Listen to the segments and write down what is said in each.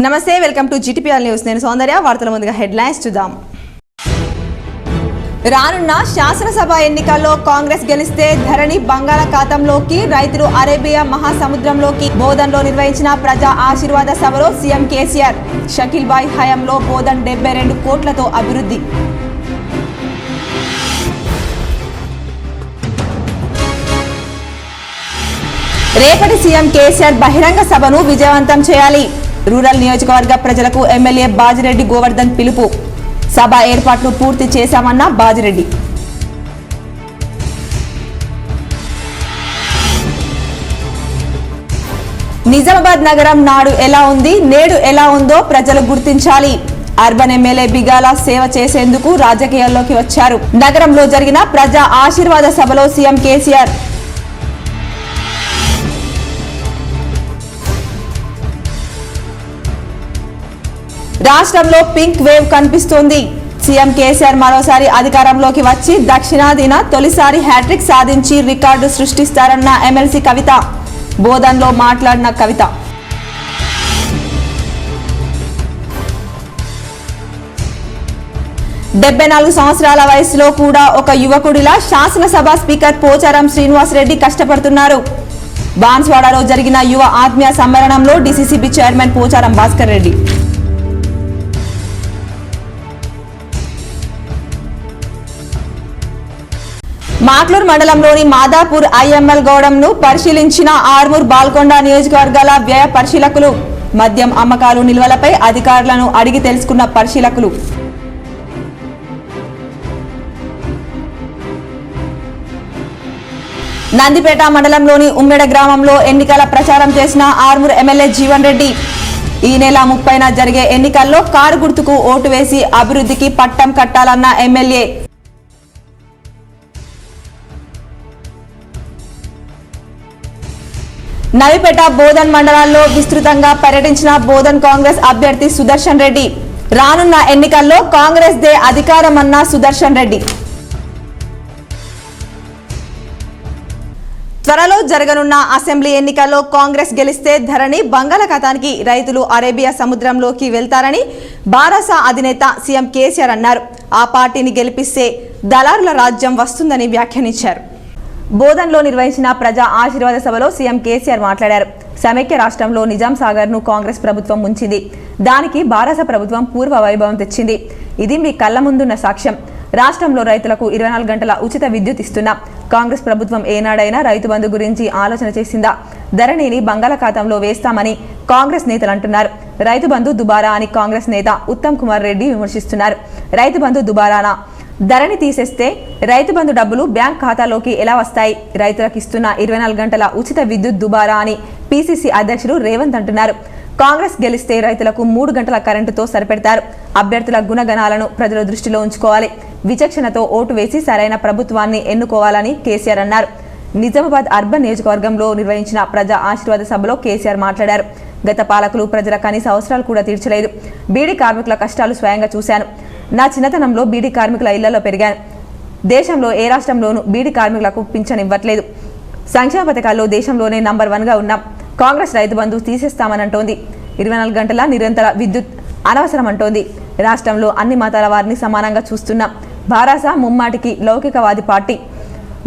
నమస్తే welcome to జిటిపిఆర్ news నేను సౌందర్య వార్తల ముందుగా హెడ్లైన్స్ చూద్దాం రానున్న శాసనసభ ఎన్నికల్లో కాంగ్రెస్ గెలిస్తే ధరణి బంగాళాఖాతంలోకి రైతులు అరేబియా మహాసముద్రంలోకి బోధన్లో నిర్వహించిన ప్రజా ఆశీర్వాద సభలో సీఎం కేసీఆర్ షకీల్ బాయ్ హయాంలో బోధన్ 72 కోట్లతో అభివృద్ధి రేపటి సీఎం కేసీఆర్ బహిరంగ సభను విజయవంతం చేయాలి రూరల్ నియోజకవర్గ ప్రజలకు ఎమ్మెల్యే బాజిరెడ్డి గోవర్ధన్ పిలుపు సభ ఏర్పాట్లు పూర్తి చేశామన్న బాజిరెడ్డి నిజామాబాద్ నగరం నాడు ఎలా ఉంది నేడు ఎలా ఉందో ప్రజలు గుర్తించాలి అర్బన్ ఎమ్మెల్యే బిగాల సేవ చేసేందుకు రాజకీయాల్లోకి వచ్చారు నగరంలో జరిగిన ప్రజా ఆశీర్వాద సభలో సీఎం కేసీఆర్ రాష్ట్రంలో పింక్ వేవ్ కనిపిస్తోంది సీఎం కేసీఆర్ మరోసారి అధికారంలోకి వచ్చి దక్షిణాదిన తొలిసారి హ్యాట్రిక్ సాధించి రికార్డు సృష్టిస్తారన్న ఎమ్మెల్సీ కవిత బోధన్లో మాట్లాడిన కవిత డెబ్బై 4 సంవత్సరాల వయసులో కూడా ఒక యువకుడిలా శాసనసభ స్పీకర్ పోచారం శ్రీనివాసరెడ్డి కష్టపడుతున్నారు బాన్స్వాడలో జరిగిన యువ ఆత్మీయ సమ్మేళనంలో డీసీసీబీ చైర్మన్ పోచారం భాస్కర్ రెడ్డి మాక్లూర్ మండలంలోని మాదాపూర్ ఐఎంఎల్ గౌడంను పరిశీలించిన ఆర్మూర్ బాల్కొండ నియోజకవర్గాల వ్యయ పరిశీలకులు మద్యం అమ్మకాలు నిల్వలపై అధికారులను అడిగి తెలుసుకున్న పరిశీలకులు నందిపేట మండలంలోని ఉమ్మెడ గ్రామంలో ఎన్నికల ప్రచారం చేసిన ఆర్మూర్ ఎమ్మెల్యే జీవన్ రెడ్డి ఈ నెల 30న జరిగే ఎన్నికల్లో కారు గుర్తుకు ఓటు వేసి అభివృద్ధికి పట్టం కట్టాలన్న ఎమ్మెల్యే నవిపేట బోధన్ మండలాల్లో విస్తృతంగా పర్యటించిన బోధన్ కాంగ్రెస్ అభ్యర్థి సుదర్శన్ రెడ్డి రానున్న ఎన్నికల్లో కాంగ్రెస్ దే అధికారమన్న సుదర్శన్ రెడ్డి త్వరలో జరగనున్న అసెంబ్లీ ఎన్నికల్లో కాంగ్రెస్ గెలిస్తే ధరణి బంగాళాఖాతానికి రైతులు అరేబియా సముద్రంలోకి వెళ్తారని బారాసా అధినేత సీఎం కేసీఆర్ అన్నారు ఆ పార్టీని గెలిపిస్తే దళారుల రాజ్యం వస్తుందని వ్యాఖ్యానించారు బోధన్లో నిర్వహించిన ప్రజా ఆశీర్వాద సభలో సీఎం కేసీఆర్ మాట్లాడారు సమైక్య రాష్ట్రంలో నిజాం సాగర్ ను కాంగ్రెస్ ప్రభుత్వం ముంచింది దానికి బారాస ప్రభుత్వం పూర్వ వైభవం తెచ్చింది ఇది మీ కళ్ళ ముందున్న సాక్ష్యం రాష్ట్రంలో రైతులకు 24 గంటల ఉచిత విద్యుత్ ఇస్తున్నాం కాంగ్రెస్ ప్రభుత్వం ఏనాడైనా రైతు బంధు గురించి ఆలోచన చేసిందా ధరణిని బంగాళాఖాతంలో వేస్తామని కాంగ్రెస్ నేతలు అంటున్నారు రైతు బంధు దుబారా అని కాంగ్రెస్ నేత ఉత్తమ్ కుమార్ రెడ్డి విమర్శిస్తున్నారు రైతు బంధు దుబారానా ధరణి తీసేస్తే రైతు బంధు డబ్బులు బ్యాంక్ ఖాతాలోకి ఎలా వస్తాయి రైతులకు ఇస్తున్న 24 గంటల ఉచిత విద్యుత్ దుబారా అని పీసీసీ అధ్యక్షుడు రేవంత్ అంటున్నారు కాంగ్రెస్ గెలిస్తే రైతులకు 3 గంటల కరెంటుతో సరిపెడతారు అభ్యర్థుల గుణగణాలను ప్రజల దృష్టిలో ఉంచుకోవాలి విచక్షణతో ఓటు వేసి సరైన ప్రభుత్వాన్ని ఎన్నుకోవాలని కేసీఆర్ అన్నారు నిజామాబాద్ అర్బన్ నియోజకవర్గంలో నిర్వహించిన ప్రజా ఆశీర్వాద సభలో కేసీఆర్ మాట్లాడారు గత పాలకులు ప్రజల కనీస అవసరాలు కూడా తీర్చలేదు బీడీ కార్మికుల కష్టాలు స్వయంగా చూశాను నా చిన్నతనంలో బీడీ కార్మికుల ఇళ్లలో పెరిగాను దేశంలో ఏ రాష్ట్రంలోనూ బీడీ కార్మికులకు పింఛన్ ఇవ్వట్లేదు సంక్షేమ పథకాల్లో దేశంలోనే నంబర్ 1గా ఉన్నాం కాంగ్రెస్ రైతు బంధు తీసేస్తామనంటోంది 24 గంటల నిరంతర విద్యుత్ అనవసరం అంటోంది రాష్ట్రంలో అన్ని మతాల వారిని సమానంగా చూస్తున్నాం భారాస ముమ్మాటికి లౌకికవాది పార్టీ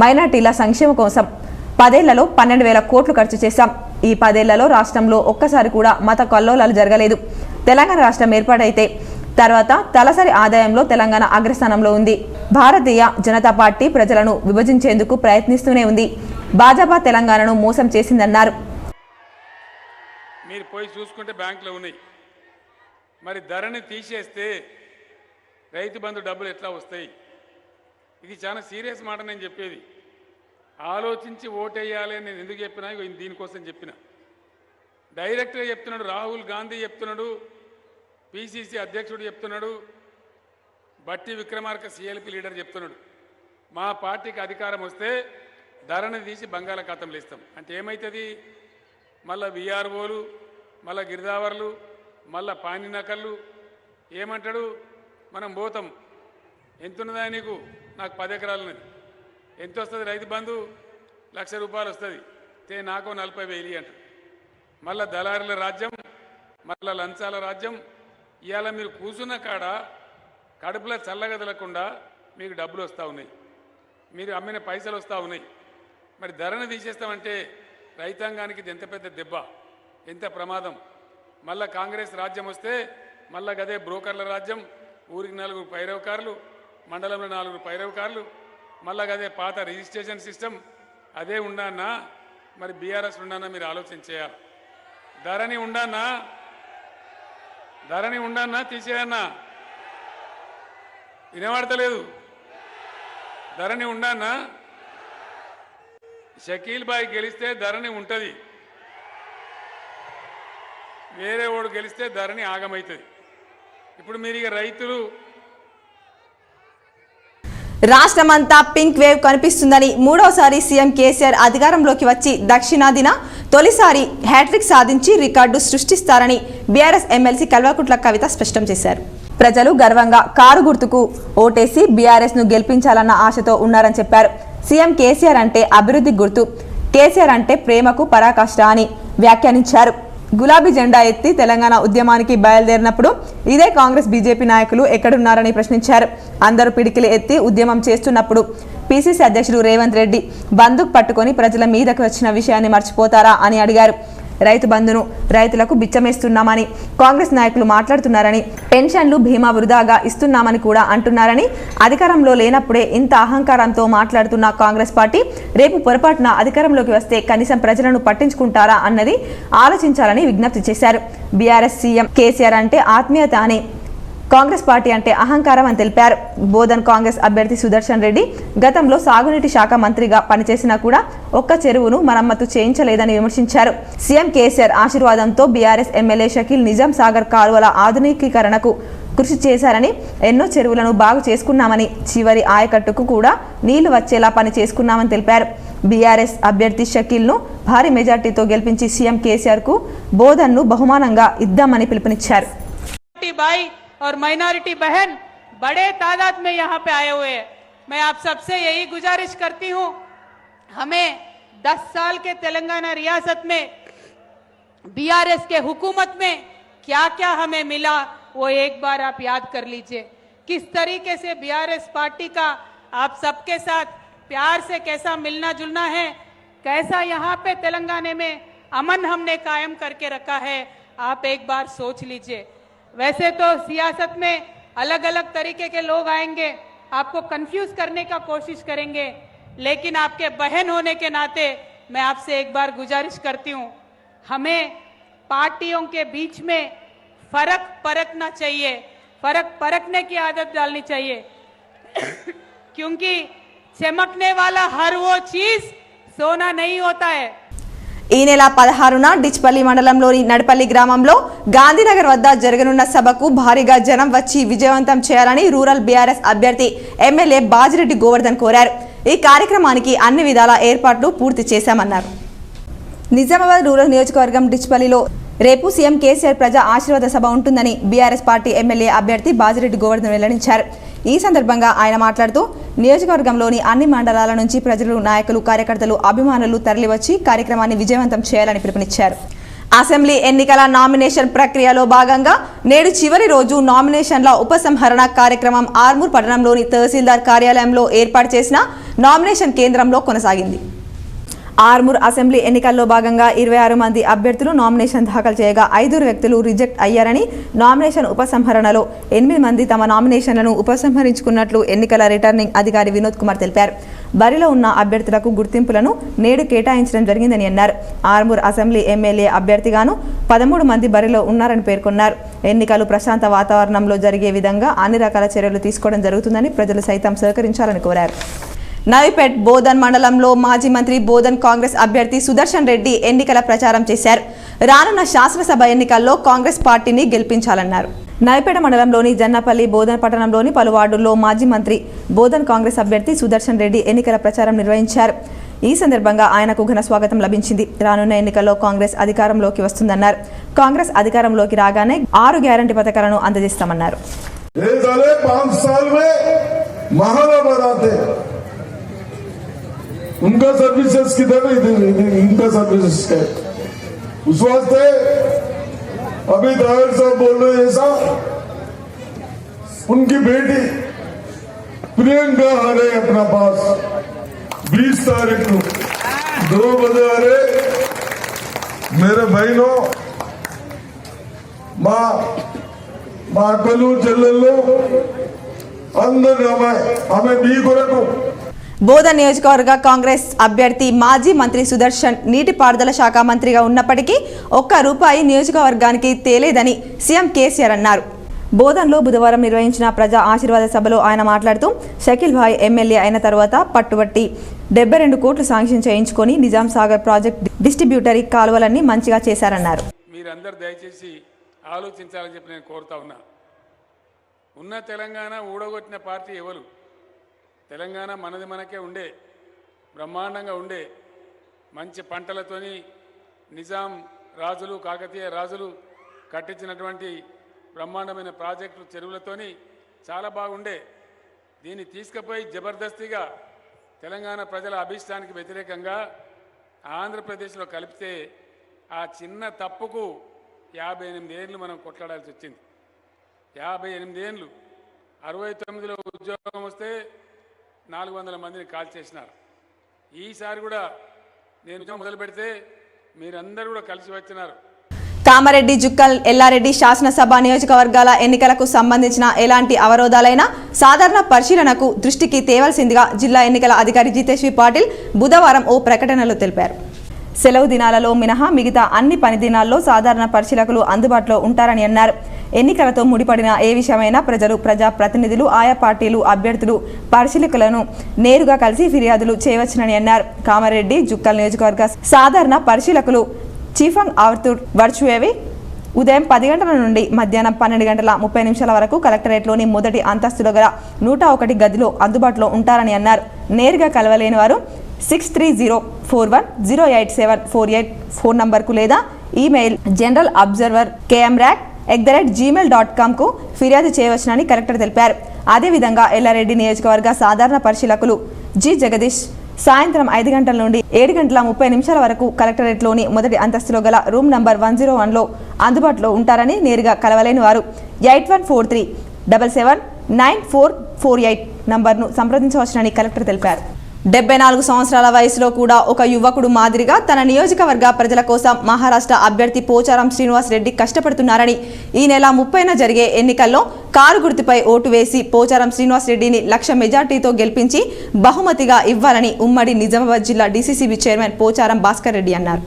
మైనార్టీల సంక్షేమం కోసం 10 ఏళ్లలో 12,000 కోట్లు ఖర్చు చేశాం ఈ 10 ఏళ్లలో రాష్ట్రంలో ఒక్కసారి కూడా మత కల్లోలాలు జరగలేదు తెలంగాణ రాష్ట్రం ఏర్పాటైతే తర్వాత తలసరి ఆదాయంలో తెలంగాణ అగ్రస్థానంలో ఉంది భారతీయ జనతా పార్టీ ప్రజలను విభజించేందుకు ప్రయత్నిస్తూనే ఉంది భాజపా తెలంగాణను మోసం చేసిందన్నారు మీరు పోయి చూసుకుంటే బ్యాంకులో ఉన్నాయి మరి ధరని తీసేస్తే రైతు బంధు డబ్బులు ఎట్లా వస్తాయి ఇది చాలా సీరియస్ మాట నేను చెప్పేది ఆలోచించి ఓటేయాలి అని నేను ఎందుకు చెప్పినా దీనికోసం చెప్పిన డైరెక్ట్గా చెప్తున్నాడు రాహుల్ గాంధీ చెప్తున్నాడు పీసీసీ అధ్యక్షుడు చెప్తున్నాడు బట్టి విక్రమార్క సిఎల్పి లీడర్ చెప్తున్నాడు మా పార్టీకి అధికారం వస్తే ధరని తీసి బంగాళాఖాతంలో ఇస్తాం అంటే ఏమవుతుంది మళ్ళా విఆర్ఓలు మళ్ళా గిరిదావర్లు మళ్ళా పాని నకళ్ళు ఏమంటాడు మనం పోతాం ఎంతున్నదా నీకు నాకు 10 ఎకరాలు ఉన్నది ఎంత వస్తుంది రైతు బంధు ₹1,00,000 వస్తుంది నాకు 40,000 అంట మళ్ళా దళారుల రాజ్యం మళ్ళా లంచాల రాజ్యం. ఇవాళ మీరు కూర్చున్న కాడ కడుపులో చల్లగదలకుండా మీకు డబ్బులు వస్తూ ఉన్నాయి, మీరు అమ్మిన పైసలు వస్తూ ఉన్నాయి. మరి ధరను తీసేస్తామంటే రైతాంగానికి ఇది ఎంత పెద్ద దెబ్బ, ఎంత ప్రమాదం. మళ్ళా కాంగ్రెస్ రాజ్యం వస్తే మళ్ళా గదే బ్రోకర్ల రాజ్యం, ఊరికి 4 పైరవకారులు, మండలంలో 4 పైరవకారులు, మళ్ళా గదే పాత రిజిస్ట్రేషన్ సిస్టమ్ అదే ఉండన్నా. మరి బీఆర్ఎస్ ఉండన్నా మీరు ఆలోచన చేయాలి. ధరణి ఉండన్నా తీసేయన్నా, వినబడతలేదు. ధరణి ఉండన్నా, షకీల్ బాయ్ గెలిస్తే ధరణి ఉంటుంది, వేరే ఓడు గెలిస్తే ధరణి ఆగమవుతుంది. ఇప్పుడు మీరు ఇక రైతులు రాష్ట్రమంతా పింక్ వేవ్ కనిపిస్తుందని మూడోసారి సీఎం కేసీఆర్ అధికారంలోకి వచ్చి దక్షిణాదిన తొలిసారి హ్యాట్రిక్ సాధించి రికార్డు సృష్టిస్తారని బీఆర్ఎస్ ఎమ్మెల్సీ కల్వకుంట్ల కవిత స్పష్టం చేశారు. ప్రజలు గర్వంగా కారు గుర్తుకు ఓటేసి బీఆర్ఎస్ ను గెలిపించాలన్న ఆశతో ఉన్నారని చెప్పారు. సీఎం కేసీఆర్ అంటే అభివృద్ధి గుర్తు, కేసీఆర్ అంటే ప్రేమకు పరాకాష్ట అని వ్యాఖ్యానించారు. గులాబీ జెండా ఎత్తి తెలంగాణ ఉద్యమానికి బయలుదేరినప్పుడు ఇదే కాంగ్రెస్ బీజేపీ నాయకులు ఎక్కడున్నారని ప్రశ్నించారు. అందరూ పిడికిలి ఎత్తి ఉద్యమం చేస్తున్నప్పుడు పీసీసీ అధ్యక్షుడు రేవంత్ రెడ్డి బందూక్ పట్టుకొని ప్రజల మీదకు వచ్చిన విషయాన్ని మర్చిపోతారా అని అడిగారు. రైతు బంధును రైతులకు బిచ్చమేస్తున్నామని కాంగ్రెస్ నాయకులు మాట్లాడుతున్నారని, పెన్షన్లు బీమా వృధాగా ఇస్తున్నామని కూడా అంటున్నారని, అధికారంలో లేనప్పుడే ఇంత అహంకారంతో మాట్లాడుతున్న కాంగ్రెస్ పార్టీ రేపు పొరపాటున అధికారంలోకి వస్తే కనీసం ప్రజలను పట్టించుకుంటారా అన్నది ఆలోచించాలని విజ్ఞప్తి చేశారు. బీఆర్ఎస్ సీఎం కేసీఆర్ అంటే ఆత్మీయత అని, కాంగ్రెస్ పార్టీ అంటే అహంకారం అని తెలిపారు. బోధన్ కాంగ్రెస్ అభ్యర్థి సుదర్శన్ రెడ్డి గతంలో సాగునీటి శాఖ మంత్రిగా పనిచేసినా కూడా ఒక్క చెరువును మరమ్మతు చేయించలేదని విమర్శించారు. సీఎం కేసీఆర్ ఆశీర్వాదంతో బీఆర్ఎస్ ఎమ్మెల్యే షకీల్ నిజాం సాగర్ కాలువల ఆధునికీకరణకు కృషి చేశారని, ఎన్నో చెరువులను బాగు చేసుకున్నామని, చివరి ఆయకట్టుకు కూడా నీళ్లు వచ్చేలా పని చేసుకున్నామని తెలిపారు. బీఆర్ఎస్ అభ్యర్థి షకీల్ ను భారీ మెజార్టీతో గెలిపించి సీఎం కేసీఆర్ కు బోధన్ను బహుమానంగా ఇద్దామని పిలుపునిచ్చారు. और माइनॉरिटी बहन बड़े तादाद में यहाँ पे आए हुए हैं। मैं आप सबसे यही गुजारिश करती हूँ, हमें 10 साल के तेलंगाना रियासत में बीआरएस के हुकूमत में क्या क्या हमें मिला वो एक बार आप याद कर लीजिए। किस तरीके से बीआरएस पार्टी का आप सबके साथ प्यार से कैसा मिलना जुलना है, कैसा यहाँ पे तेलंगाना में अमन हमने कायम करके रखा है, आप एक बार सोच लीजिए। वैसे तो सियासत में अलग अलग तरीके के लोग आएंगे, आपको कंफ्यूज करने का कोशिश करेंगे, लेकिन आपके बहन होने के नाते मैं आपसे एक बार गुजारिश करती हूँ, हमें पार्टियों के बीच में फर्क परखना चाहिए, फर्क परखने की आदत डालनी चाहिए क्योंकि चमकने वाला हर वो चीज सोना नहीं होता है। ఈ నెల 16న డిచ్పల్లి మండలంలోని నడపల్లి గ్రామంలో గాంధీనగర్ వద్ద జరగనున్న సభకు భారీగా జనం వచ్చి విజయవంతం చేయాలని రూరల్ బీఆర్ఎస్ అభ్యర్థి ఎమ్మెల్యే బాజిరెడ్డి గోవర్ధన్ కోరారు. ఈ కార్యక్రమానికి అన్ని విధాల ఏర్పాట్లు పూర్తి చేశామన్నారు. నిజామాబాద్ రూరల్ నియోజకవర్గం డిచ్పల్లిలో రేపు సీఎం కేసీఆర్ ప్రజా ఆశీర్వాద సభ ఉంటుందని బీఆర్ఎస్ పార్టీ ఎమ్మెల్యే అభ్యర్థి బాజిరెడ్డి గోవర్ధన్ వెల్లడించారు. ఈ సందర్భంగా ఆయన మాట్లాడుతూ నియోజకవర్గంలోని అన్ని మండలాల నుంచి ప్రజలు, నాయకులు, కార్యకర్తలు, అభిమానులు తరలివచ్చి కార్యక్రమాన్ని విజయవంతం చేయాలని పిలుపునిచ్చారు. అసెంబ్లీ ఎన్నికల నామినేషన్ ప్రక్రియలో భాగంగా నేడు చివరి రోజు నామినేషన్ల ఉపసంహరణ కార్యక్రమం ఆర్మూర్ పట్టణంలోని తహసీల్దార్ కార్యాలయంలో ఏర్పాటు చేసిన నామినేషన్ కేంద్రంలో కొనసాగింది. ఆర్మూర్ అసెంబ్లీ ఎన్నికల్లో భాగంగా 26 మంది అభ్యర్థులు నామినేషన్ దాఖలు చేయగా 5 వ్యక్తులు రిజెక్ట్ అయ్యారని, నామినేషన్ ఉపసంహరణలో 8 మంది తమ నామినేషన్లను ఉపసంహరించుకున్నట్లు ఎన్నికల రిటర్నింగ్ అధికారి వినోద్ కుమార్ తెలిపారు. బరిలో ఉన్న అభ్యర్థులకు గుర్తింపులను నేడు కేటాయించడం జరిగిందని అన్నారు. ఆర్మూర్ అసెంబ్లీ ఎమ్మెల్యే అభ్యర్థిగాను 13 మంది బరిలో ఉన్నారని పేర్కొన్నారు. ఎన్నికలు ప్రశాంత వాతావరణంలో జరిగే విధంగా అన్ని రకాల చర్యలు తీసుకోవడం జరుగుతుందని ప్రజలు సైతం సహకరించాలని కోరారు. నవీపేట్ బోధన్ మండలంలో మాజీ మంత్రి బోధన్ కాంగ్రెస్ అభ్యర్థి సుదర్శన్ రెడ్డి ఎన్నికల ప్రచారం చేశారు. రానున్న శాసనసభ ఎన్నికల్లో కాంగ్రెస్ పార్టీని గెలిపించాలన్నారు. నవీపేట మండలంలోని జన్నపల్లి, బోధన్ పట్టణంలోని పలు వార్డుల్లో మాజీ మంత్రి బోధన్ కాంగ్రెస్ అభ్యర్థి సుదర్శన్ రెడ్డి ఎన్నికల ప్రచారం నిర్వహించారు. ఈ సందర్భంగా ఆయనకు ఘన స్వాగతం లభించింది. రానున్న ఎన్నికల్లో కాంగ్రెస్ అధికారంలోకి వస్తుందన్నారు. కాంగ్రెస్ అధికారంలోకి రాగానే 6 గ్యారంటీ పథకాలను అందజేస్తామన్నారు. उनका सर्विसेज किधर, इनका सर्विसेज है। उस वास्ते अभी दायर साहब बोल रहे हैं ऐसा, उनकी बेटी प्रियंका आ रहे अपना पास 20 तारीख को 2 बजे आ रहे। मेरे बहनों, మా అక్కలు చెల్లెళ్ళు అందరూ ఆమె మీ కొరకు. బోధన్ నియోజకవర్గ కాంగ్రెస్ అభ్యర్థి మాజీ మంత్రి సుదర్శన్ నీటిపారుదల శాఖ మంత్రిగా ఉన్నప్పటికీ ₹1 నియోజకవర్గానికి తేలేదని సీఎం కేసీఆర్ అన్నారు. బోధన్లో బుధవారం నిర్వహించిన ప్రజా ఆశీర్వాద సభలో ఆయన మాట్లాడుతూ షకీల్ భాయ్ ఎమ్మెల్యే అయిన తర్వాత పట్టుబట్టి 72 కోట్లు శాంక్షన్ చేయించుకొని నిజాం సాగర్ ప్రాజెక్ట్ డిస్ట్రిబ్యూటరీ కాలువలన్నీ మంచిగా చేశారన్నారు. మీరందరూ దయచేసి ఆలోచించాలని చెప్పి నేను కోరుతా ఉన్నా. ఉన్న తెలంగాణ ఊడగొట్టిన పార్టీ ఎవరు? తెలంగాణ మనది మనకే ఉండే, బ్రహ్మాండంగా ఉండే, మంచి పంటలతోని నిజాం రాజులు కాకతీయ రాజులు కట్టించినటువంటి బ్రహ్మాండమైన ప్రాజెక్టులు చెరువులతోని చాలా బాగుండే. దీన్ని తీసుకుపోయి జబర్దస్తిగా తెలంగాణ ప్రజల అభిష్టానికి వ్యతిరేకంగా ఆంధ్రప్రదేశ్లో కలిపితే ఆ చిన్న తప్పుకు 58 ఏళ్ళు మనం కొట్లాడాల్సి వచ్చింది. 58 ఏళ్ళు. 69లో ఉద్యోగం వస్తే 400 మందిని కాల్ చేసినారు. ఈసారి కూడా నేను మొదలు పెడితే మీరందరూ కూడా కలిసి వచ్చినారు. కామారెడ్డి, జుక్కల్, ఎల్లారెడ్డి శాసనసభ నియోజకవర్గాల ఎన్నికలకు సంబంధించిన ఎలాంటి అవరోధాలైనా సాధారణ పరిశీలనకు దృష్టికి తేవాల్సిందిగా జిల్లా ఎన్నికల అధికారి జితేశ్వరి పాటిల్ బుధవారం ఓ ప్రకటనలో తెలిపారు. సెలవు దినాలలో మినహా మిగతా అన్ని పని దినాల్లో సాధారణ పరిశీలకులు అందుబాటులో ఉంటారని అన్నారు. ఎన్నికలతో ముడిపడిన ఏ విషయమైనా ప్రజలు, ప్రజా ప్రతినిధులు, ఆయా పార్టీలు, అభ్యర్థులు, పరిశీలకులను నేరుగా కలిసి ఫిర్యాదులు చేయవచ్చునని అన్నారు. కామారెడ్డి, జుక్కల్ నియోజకవర్గ సాధారణ పరిశీలకులు చీఫంగ్ ఆవర్తూర్ వర్చువేవి ఉదయం 10 గంటల నుండి మధ్యాహ్నం 12:30 వరకు కలెక్టరేట్లోని మొదటి అంతస్తులో గల 101 గదిలో అందుబాటులో ఉంటారని అన్నారు. నేరుగా కలవలేని వారు 6304108748 ఫోన్ నంబర్కు లేదా ఈమెయిల్ జనరల్ అబ్జర్వర్ kmrak@gmail.com కు ఫిర్యాదు చేయవచ్చునని కలెక్టర్ తెలిపారు. అదేవిధంగా ఎల్లారెడ్డి నియోజకవర్గ సాధారణ పరిశీలకులు జి జగదీష్ సాయంత్రం 5 గంటల నుండి 7:30 వరకు కలెక్టరేట్లోని మొదటి అంతస్తులో గల రూమ్ నంబర్ 101లో అందుబాటులో ఉంటారని, నేరుగా కలవలేని వారు 8143779448 నంబర్ను సంప్రదించవచ్చునని కలెక్టర్ తెలిపారు. 74 సంవత్సరాల వయసులో కూడా ఒక యువకుడు మాదిరిగా తన నియోజకవర్గ ప్రజల కోసం మహారాష్ట్ర అభ్యర్థి పోచారం శ్రీనివాస్ రెడ్డి కష్టపడుతున్నారని, ఈ నెల 30న జరిగే ఎన్నికల్లో కారు గుర్తుపై ఓటు వేసి పోచారం శ్రీనివాస్ రెడ్డిని 1,00,000 మెజార్టీతో గెలిపించి బహుమతిగా ఇవ్వాలని ఉమ్మడి నిజామాబాద్ జిల్లా డీసీసీబీ చైర్మన్ పోచారం భాస్కర్ రెడ్డి అన్నారు.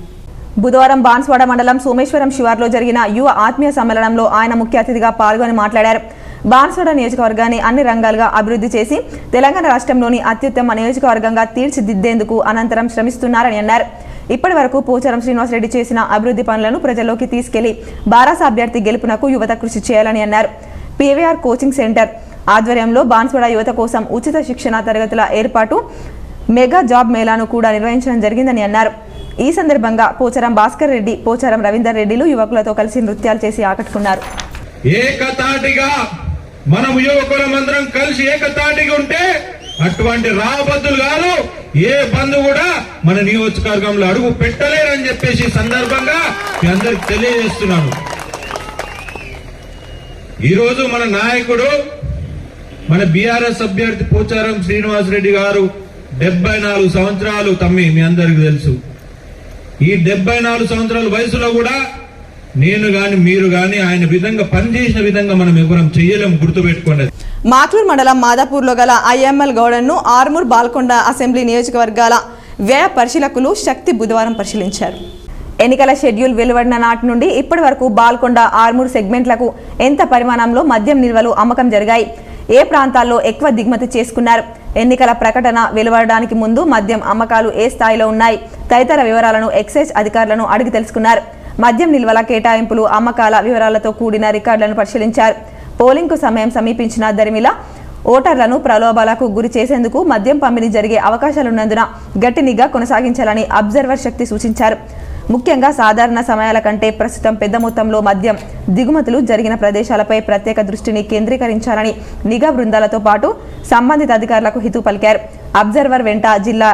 బుధవారం బాన్స్వాడ మండలం సోమేశ్వరం శివార్లో జరిగిన యువ ఆత్మీయ సమ్మేళనంలో ఆయన ముఖ్య అతిథిగా పాల్గొని మాట్లాడారు. బాన్స్వాడ నియోజకవర్గాన్ని అన్ని రంగాలుగా అభివృద్ధి చేసి తెలంగాణ రాష్ట్రంలోని అత్యుత్తమ నియోజకవర్గంగా తీర్చిదిద్దేందుకు అనంతరం శ్రమిస్తున్నారని అన్నారు. ఇప్పటి వరకు పోచారం శ్రీనివాస్ రెడ్డి చేసిన అభివృద్ధి పనులను ప్రజల్లోకి తీసుకెళ్లి బారాస అభ్యర్థి గెలుపునకు యువత కృషి చేయాలని అన్నారు. పీవీఆర్ కోచింగ్ సెంటర్ ఆధ్వర్యంలో బాన్స్వాడ యువత కోసం ఉచిత శిక్షణ తరగతుల ఏర్పాటు, మెగా జాబ్ మేళాను కూడా నిర్వహించడం జరిగిందని అన్నారు. ఈ సందర్భంగా పోచారం భాస్కర్ రెడ్డి, పోచారం రవీందర్ రెడ్డిలు యువకులతో కలిసి నృత్యాలు చేసి ఆకట్టుకున్నారు. ఏకతాటిగా మనం యువకులమందరం కలిసి ఏకతాటిగా ఉంటే అటువంటి రాబద్దులు కాదు, ఏ బంధు కూడా మన నియోజకవర్గంలో అడుగు పెట్టలేరని చెప్పేసి సందర్భంగా మీ అందరికి తెలియజేస్తున్నాను. ఈరోజు మన నాయకుడు, మన బీఆర్ఎస్ అభ్యర్థి పోచారం శ్రీనివాస్ రెడ్డి గారు 74 సంవత్సరాలు తమ్మి మీ అందరికి తెలుసు. ఈ 74 సంవత్సరాల వయసులో కూడా నేను గాని మీరు గాని ఆయన విధంగా పనిచేసిన విధంగా మనం ఎవరం చెయ్యలేం, గుర్తుపెట్టుకోండి. మాక్లూర్ మండలం మాదాపూర్లో గల ఐఎంఎల్ గౌడన్ను ఆర్మూర్ బాల్కొండ అసెంబ్లీ నియోజకవర్గాల వ్యయ పరిశీలకులు శక్తి బుధవారం పరిశీలించారు. ఎన్నికల షెడ్యూల్ వెలువడిన నాటి నుండి ఇప్పటి వరకు బాల్కొండ, ఆర్మూర్ సెగ్మెంట్లకు ఎంత పరిమాణంలో మద్యం నిల్వలు అమ్మకం జరిగాయి, ఏ ప్రాంతాల్లో ఎక్కువ దిగుమతి చేసుకున్నారు, ఎన్నికల ప్రకటన వెలువడడానికి ముందు మద్యం అమ్మకాలు ఏ స్థాయిలో ఉన్నాయి తదితర వివరాలను ఎక్సైజ్ అధికారులను అడిగి తెలుసుకున్నారు. మద్యం నిల్వల కేటాయింపులు, అమ్మకాల వివరాలతో కూడిన రికార్డులను పరిశీలించారు. పోలింగ్కు సమయం సమీపించిన దరిమిల ఓటర్లను ప్రలోభాలకు గురి చేసేందుకు మద్యం పంపిణీ జరిగే అవకాశాలున్నందున గట్టి నిఘా కొనసాగించాలని అబ్జర్వర్ శక్తి సూచించారు. ముఖ్యంగా సాధారణ సమయాల కంటే ప్రస్తుతం పెద్ద మొత్తంలో మద్యం దిగుమతులు జరిగిన ప్రదేశాలపై ప్రత్యేక దృష్టిని కేంద్రీకరించాలని నిఘా బృందాలతో పాటు సంబంధిత అధికారులకు హితవు పలికారు. అబ్జర్వర్ వెంట జిల్లా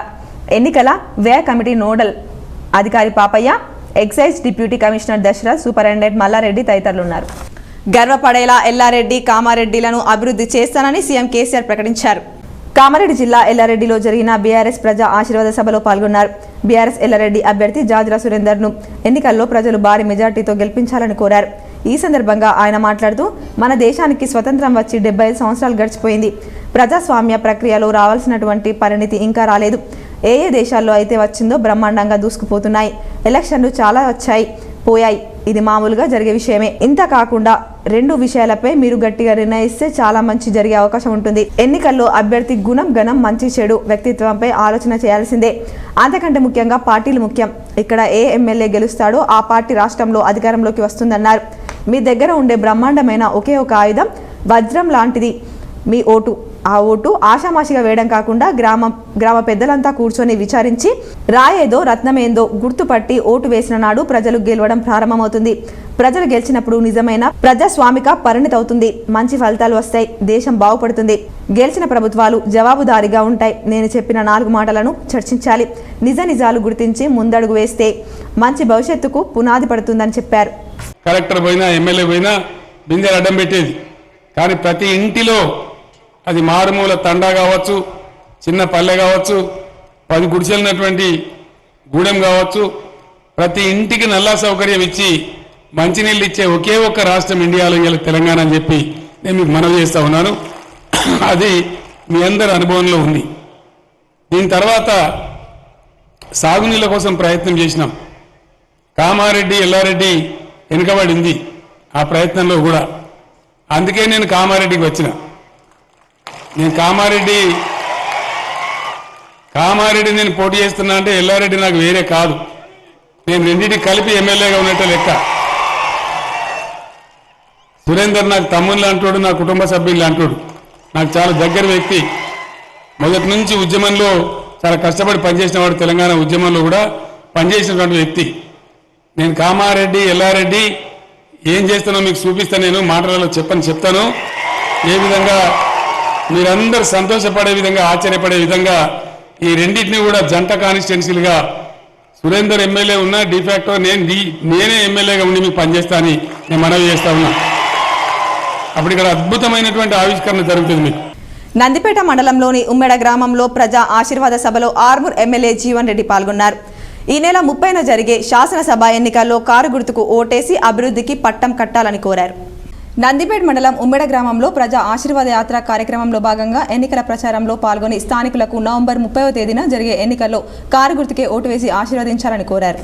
ఎన్నికల వ్యయ కమిటీ నోడల్ అధికారి Papaiah, excise deputy commissioner Dasharath, superintendent Mallareddy తదితరులు ఉన్నారు. గర్వపడేలా ఎల్లారెడ్డి, కామారెడ్డిలను అభివృద్ధి చేస్తానని సీఎం కేసీఆర్ ప్రకటించారు. కామారెడ్డి జిల్లా ఎల్లారెడ్డిలో జరిగిన బీఆర్ఎస్ ప్రజా ఆశీర్వాద సభలో పాల్గొన్నారు. బీఆర్ఎస్ ఎల్లారెడ్డి అభ్యర్థి జాజుల సురేందర్ను ఎన్నికల్లో ప్రజలు భారీ మెజార్టీతో గెలిపించాలని కోరారు. ఈ సందర్భంగా ఆయన మాట్లాడుతూ, మన దేశానికి స్వతంత్రం వచ్చి 75 సంవత్సరాలు గడిచిపోయింది. ప్రజాస్వామ్య ప్రక్రియలో రావాల్సినటువంటి పరిణితి ఇంకా రాలేదు. ఏ దేశాల్లో అయితే వచ్చిందో బ్రహ్మాండంగా దూసుకుపోతున్నాయి. ఎలక్షన్లు చాలా వచ్చాయి, పోయాయి. ఇది మామూలుగా జరిగే విషయమే. ఇంత కాకుండా 2 విషయాలపై మీరు గట్టిగా నిర్ణయిస్తే చాలా మంచి జరిగే అవకాశం ఉంటుంది. ఎన్నికల్లో అభ్యర్థి గుణం, గణం, మంచి చెడు వ్యక్తిత్వంపై ఆలోచన చేయాల్సిందే. అంతకంటే ముఖ్యంగా పార్టీలు ముఖ్యం. ఇక్కడ ఏ ఎమ్మెల్యే గెలుస్తాడో ఆ పార్టీ రాష్ట్రంలో అధికారంలోకి వస్తుందన్నారు. మీ దగ్గర ఉండే బ్రహ్మాండమైన ఒకే ఒక ఆయుధం వజ్రం లాంటిది మీ ఓటు. ఆ ఓటు ఆషామాషిగా వేయడం కాకుండా గ్రామ పెద్దలంతా కూర్చొని విచారించి రాయేదో రత్నమేందో గుర్తుపట్టి ఓటు వేసిన నాడు ప్రజలు గెలవడం ప్రారంభమవుతుంది. ప్రజలు గెలిచినప్పుడు నిజమైన ప్రజాస్వామిక పరిణతి అవుతుంది. మంచి ఫలితాలు వస్తాయి. దేశం బాగుపడుతుంది. గెలిచిన ప్రభుత్వాలు జవాబుదారీగా ఉంటాయి. నేను చెప్పిన 4 మాటలను చర్చించాలి. నిజాలు గుర్తించి ముందడుగు వేస్తే మంచి భవిష్యత్తుకు పునాది పడుతుందని చెప్పారు. కలెక్టర్ పోయినా, ఎమ్మెల్యే పోయినా బిందెలు అడ్డం పెట్టేది. కానీ ప్రతి ఇంటిలో, అది మారుమూల తండా కావచ్చు, చిన్న పల్లె కావచ్చు, 10 గుడిసెలున్నటువంటి గూడెం కావచ్చు, ప్రతి ఇంటికి నల్లా సౌకర్యం ఇచ్చి మంచినీళ్ళు ఇచ్చే ఒకే ఒక్క రాష్ట్రం ఇండియాలో ఇలా తెలంగాణ అని చెప్పి నేను మీకు మనవి చేస్తా ఉన్నాను. అది మీ అందరి అనుభవంలో ఉంది. దీని తర్వాత సాగునీళ్ళ కోసం ప్రయత్నం చేసినాం. కామారెడ్డి, ఎల్లారెడ్డి వెనుకబడింది ఆ ప్రయత్నంలో కూడా. అందుకే నేను కామారెడ్డికి వచ్చిన. నేను కామారెడ్డి నేను పోటీ చేస్తున్నా అంటే ఎల్లారెడ్డి నాకు వేరే కాదు. నేను రెండింటికి కలిపి ఎమ్మెల్యేగా ఉన్నట్టే లెక్క. సురేందర్ నాకు తమ్ముళ్ళు అంటాడు, నా కుటుంబ సభ్యులు అంటాడు. నాకు చాలా దగ్గర వ్యక్తి. మొదటి నుంచి ఉద్యమంలో చాలా కష్టపడి పనిచేసిన వాడు. తెలంగాణ ఉద్యమంలో కూడా పనిచేసినటువంటి వ్యక్తి. నేను కామారెడ్డి, ఎల్లారెడ్డి ఏం చేస్తానో మీకు చూపిస్తాను. నేను మాటలలో చెప్తాను. ఏ విధంగా మీరందరూ సంతోషపడే విధంగా, ఆశ్చర్యపడే విధంగా ఈ రెండింటినీ కూడా జంట కాన్స్టిట్యున్సీలుగా సురేందర్ ఎమ్మెల్యే ఉన్నా డిఫాక్టో నేనే ఎమ్మెల్యేగా ఉండి మీకు పనిచేస్తానని నేను మనవి చేస్తా ఉన్నా. అప్పుడు ఇక్కడ అద్భుతమైనటువంటి ఆవిష్కరణ జరుగుతుంది మీకు. నందిపేట మండలంలోని ఉమ్మెడ గ్రామంలో ప్రజా ఆశీర్వాద సభలో ఆర్మూర్ ఎమ్మెల్యే జీవన్ రెడ్డి పాల్గొన్నారు. ఈ నెల 30న జరిగే శాసనసభ ఎన్నికల్లో కారు గుర్తుకు ఓటేసి అభివృద్ధికి పట్టం కట్టాలని కోరారు. నందిపేట మండలం ఉమ్మెడ గ్రామంలో ప్రజా ఆశీర్వాద యాత్ర కార్యక్రమంలో భాగంగా ఎన్నికల ప్రచారంలో పాల్గొని స్థానికులకు నవంబర్ 30వ తేదీన జరిగే ఎన్నికల్లో కారు గుర్తుకే ఓటు వేసి ఆశీర్వదించాలని కోరారు.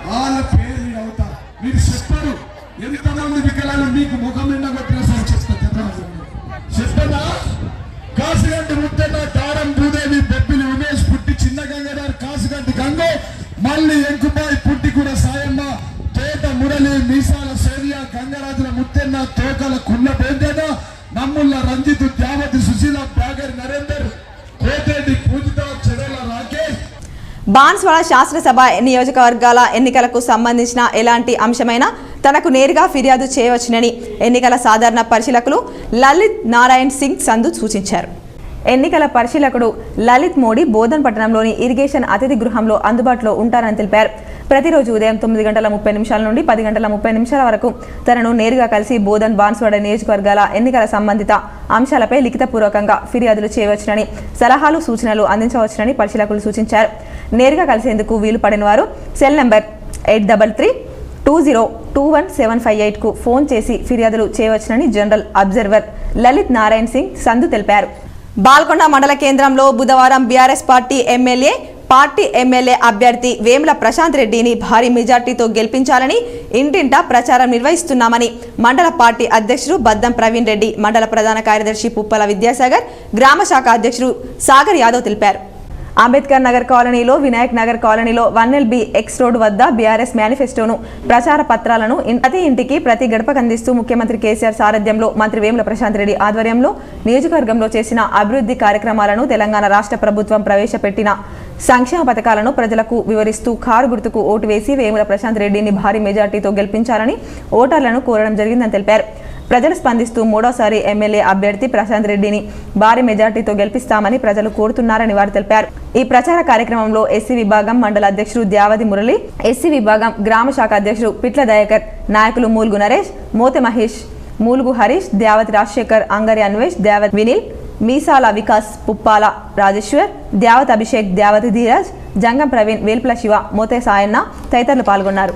వాళ్ళ పేరు మీరు అవుతారు. మీరు చెప్పరు ఎంతమంది వికలాలు మీకు ముఖం నిండా కొట్టిన సార్ చెప్పనా. కాసిగంటి ముత్తెన్న, తారం భూదేవి, బొబ్బిలి ఉమేష్ పుట్టి, చిన్న గంగాధర్, కాసిగంటి గంగో, మళ్ళీ ఎంకుబాయి పుట్టి కూడా సాయమ్మ, తోట మురళి, మీసాల సేవియా, గంగరాజుల ముత్తెన్న, తోకల కుళ్ళ బేందెన, నమ్ముళ్ళ రంజిత్, త్యావతి సుశీల, బ్యాగర్ నరేందర్, కోటేటి పూజిత, చెడల రాకేష్. బాన్స్వాడ శాసనసభ నియోజకవర్గాల ఎన్నికలకు సంబంధించిన ఎలాంటి అంశమైనా తనకు నేరుగా ఫిర్యాదు చేయవచ్చునని ఎన్నికల సాధారణ పరిశీలకులు లలిత్ నారాయణ్ సింగ్ సంధు సూచించారు. ఎన్నికల పరిశీలకుడు లలిత్ మోడీ బోధన్ పట్టణంలోని ఇరిగేషన్ అతిథి గృహంలో అందుబాటులో ఉంటారని తెలిపారు. ప్రతిరోజు ఉదయం 9:30 నుండి 10:30 వరకు తనను నేరుగా కలిసి బోధన్, బాన్స్వాడ నియోజకవర్గాల ఎన్నికల సంబంధిత అంశాలపై లిఖితపూర్వకంగా ఫిర్యాదులు చేయవచ్చునని, సలహాలు, సూచనలు అందించవచ్చునని పరిశీలకులు సూచించారు. నేరుగా కలిసేందుకు వీలు పడిన వారు సెల్ నంబర్ 8332021758కు ఫోన్ చేసి ఫిర్యాదులు చేయవచ్చునని జనరల్ అబ్జర్వర్ లలిత్ నారాయణ్ సింగ్ సంధు తెలిపారు. బాల్కొండ మండల కేంద్రంలో బుధవారం బీఆర్ఎస్ పార్టీ ఎమ్మెల్యే అభ్యర్థి వేముల ప్రశాంత్ రెడ్డిని భారీ మెజార్టీతో గెలిపించాలని ఇంటింటా ప్రచారం నిర్వహిస్తున్నామని మండల పార్టీ అధ్యక్షుడు బద్దం ప్రవీణ్ రెడ్డి, మండల ప్రధాన కార్యదర్శి పుప్పల విద్యాసాగర్, గ్రామ శాఖ అధ్యక్షుడు సాగర్ యాదవ్ తెలిపారు. అంబేద్కర్ నగర్ కాలనీలో, వినాయక్ నగర్ కాలనీలో 1LB ఎక్స్ రోడ్ వద్ద బీఆర్ఎస్ మేనిఫెస్టోను, ప్రచార పత్రాలను ప్రతి ఇంటికి ప్రతి గడపకు అందిస్తూ ముఖ్యమంత్రి కేసీఆర్ సారథ్యంలో మంత్రి వేముల ప్రశాంత్ రెడ్డి ఆధ్వర్యంలో నియోజకవర్గంలో చేసిన అభివృద్ధి కార్యక్రమాలను, తెలంగాణ రాష్ట్ర ప్రభుత్వం ప్రవేశపెట్టిన సంక్షేమ పథకాలను ప్రజలకు వివరిస్తూ కారు గుర్తుకు ఓటు వేసి వేముల ప్రశాంత్ రెడ్డిని భారీ మెజార్టీతో గెలిపించాలని ఓటర్లను కోరడం జరిగిందని తెలిపారు. ప్రజలు స్పందిస్తూ మూడోసారి ఎమ్మెల్యే అభ్యర్థి ప్రశాంత్ రెడ్డిని భారీ మెజార్టీతో గెలిపిస్తామని ప్రజలు కోరుతున్నారని వారు తెలిపారు. ఈ ప్రచార కార్యక్రమంలో ఎస్సీ విభాగం మండల అధ్యక్షుడు ద్యావతి మురళి, ఎస్సీ విభాగం గ్రామ శాఖ అధ్యక్షుడు పిట్ల దయాకర్, నాయకులు మూల్గు నరేష్, మోతె మహేష్, మూల్గు హరీష్, ద్యావతి రాజశేఖర్, అంగరి అన్వేష్, ద్యావతి వినిల్, మీసాల వికాస్, పుప్పాల రాజేశ్వర్, ద్యావతి అభిషేక్, ద్యావతి ధీరజ్, జంగం ప్రవీణ్, వేల్పుల శివ, మోతే సాయన్న తదితరులు పాల్గొన్నారు.